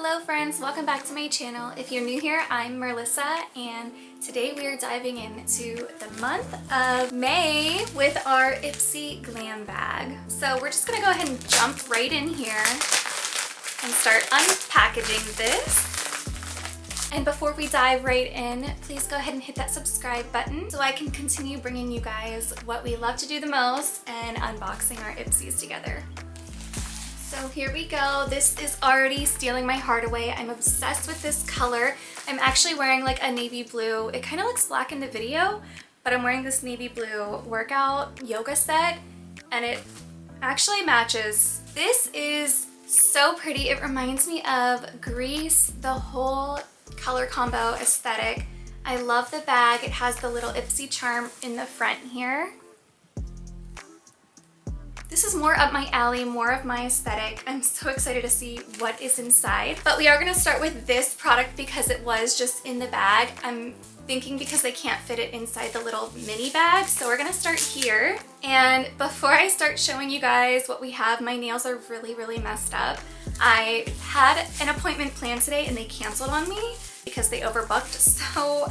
Hello friends, welcome back to my channel. If you're new here, I'm Melissa and today we are diving into the month of May with our Ipsy Glambag. So we're just gonna go ahead and jump right in here and start unpackaging this. And before we dive right in, please go ahead and hit that subscribe button so I can continue bringing you guys what we love to do the most and unboxing our Ipsys together. So here we go. This is already stealing my heart away. I'm obsessed with this color. I'm actually wearing like a navy blue. It kind of looks black in the video, but I'm wearing this navy blue workout yoga set and it actually matches. This is so pretty. It reminds me of Grease, the whole color combo aesthetic. I love the bag. It has the little Ipsy charm in the front here. This is more up my alley, more of my aesthetic. I'm so excited to see what is inside. But we are gonna start with this product because it was just in the bag. I'm thinking because they can't fit it inside the little mini bag. So we're gonna start here. And before I start showing you guys what we have, my nails are really messed up. I had an appointment planned today and they canceled on me because they overbooked. So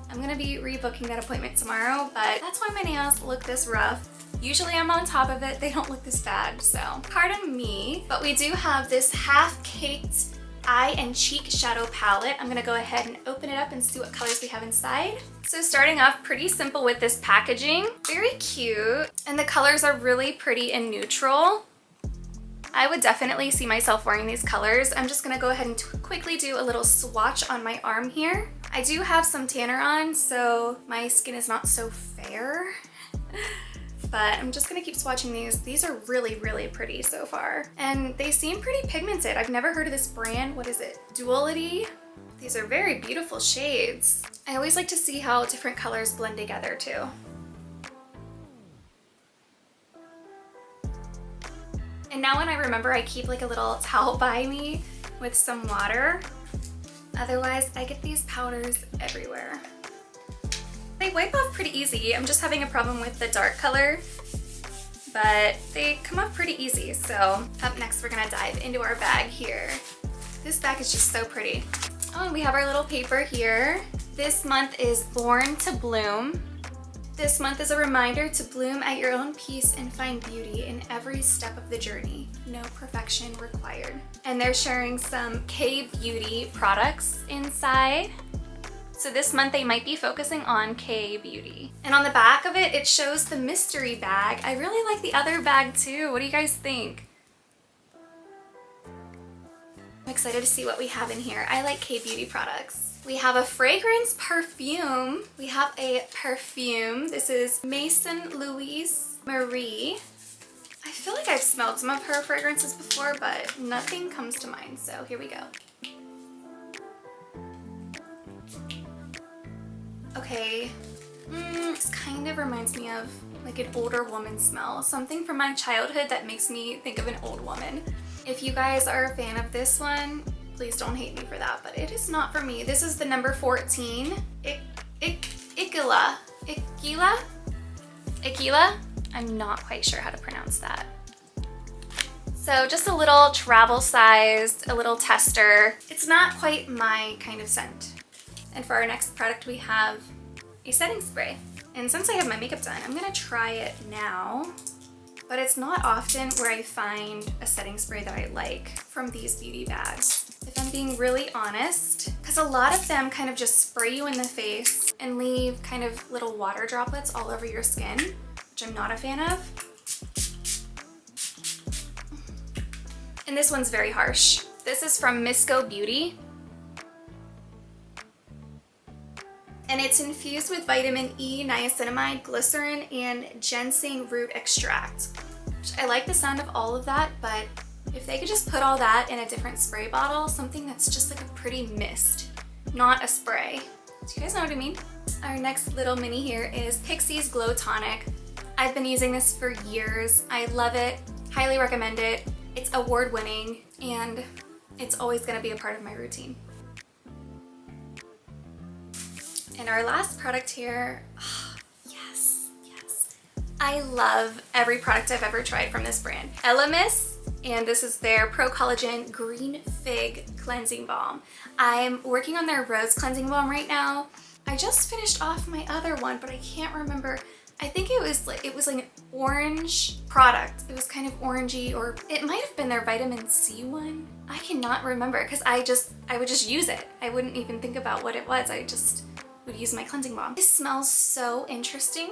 I'm gonna be rebooking that appointment tomorrow, but that's why my nails look this rough. Usually I'm on top of it, they don't look this bad, so pardon me. But we do have this half-caked eye and cheek shadow palette. I'm gonna go ahead and open it up and see what colors we have inside. So starting off pretty simple with this packaging, very cute. And the colors are really pretty and neutral. I would definitely see myself wearing these colors. I'm just gonna go ahead and quickly do a little swatch on my arm here. I do have some tanner on, so my skin is not so fair. But I'm just gonna keep swatching these. These are really pretty so far. And they seem pretty pigmented. I've never heard of this brand. What is it? Duality? These are very beautiful shades. I always like to see how different colors blend together too. And now when I remember, I keep like a little towel by me with some water. Otherwise, I get these powders everywhere. They wipe off pretty easy. I'm just having a problem with the dark color, but they come off pretty easy. So up next, we're gonna dive into our bag here. This bag is just so pretty. Oh, and we have our little paper here. This month is Born to Bloom. This month is a reminder to bloom at your own pace and find beauty in every step of the journey. No perfection required. And they're sharing some K-beauty products inside. So this month they might be focusing on K-beauty. And on the back of it, it shows the mystery bag. I really like the other bag too. What do you guys think? I'm excited to see what we have in here. I like K-beauty products. We have a fragrance perfume. We have a perfume. This is Maison Louise Marie. I feel like I've smelled some of her fragrances before, but nothing comes to mind. So here we go. Okay, this kind of reminds me of like an older woman smell. Something from my childhood that makes me think of an old woman. If you guys are a fan of this one, please don't hate me for that, but it is not for me. This is the number 14. Iquila. I'm not quite sure how to pronounce that. So just a little travel sized, a little tester. It's not quite my kind of scent. And for our next product, we have a setting spray. And since I have my makeup done, I'm gonna try it now. But it's not often where I find a setting spray that I like from these beauty bags, if I'm being really honest. Because a lot of them kind of just spray you in the face and leave kind of little water droplets all over your skin, which I'm not a fan of. And this one's very harsh. This is from Misco Beauty. And it's infused with vitamin E, niacinamide, glycerin, and ginseng root extract. I like the sound of all of that, but if they could just put all that in a different spray bottle, something that's just like a pretty mist, not a spray. Do you guys know what I mean? Our next little mini here is Pixie's Glow Tonic. I've been using this for years. I love it, highly recommend it. It's award-winning, and it's always gonna be a part of my routine. And our last product here, oh, yes. I love every product I've ever tried from this brand. Elemis and this is their Pro Collagen Green Fig Cleansing Balm. I'm working on their Rose Cleansing Balm right now. I just finished off my other one, but I can't remember. I think it was like an orange product. It was kind of orangey, or it might have been their vitamin C one. I cannot remember because I would just use it. I wouldn't even think about what it was. I just would use my cleansing balm. This smells so interesting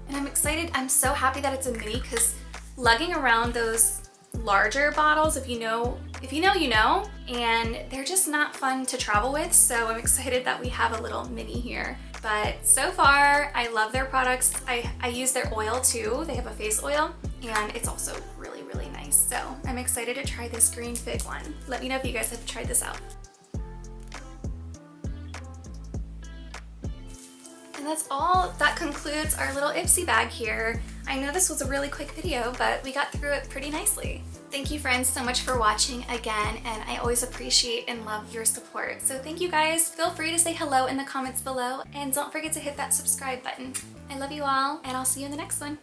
and I'm excited. I'm so happy that it's a mini because lugging around those larger bottles, if you know, you know, and they're just not fun to travel with. So I'm excited that we have a little mini here. But so far, I love their products. I use their oil too. They have a face oil and it's also really, really nice. So I'm excited to try this Green Fig one. Let me know if you guys have tried this out. And that's all. That concludes our little Ipsy bag here. I know this was a really quick video, but we got through it pretty nicely. Thank you friends so much for watching again, and I always appreciate and love your support. So thank you guys. Feel free to say hello in the comments below, and don't forget to hit that subscribe button. I love you all, and I'll see you in the next one.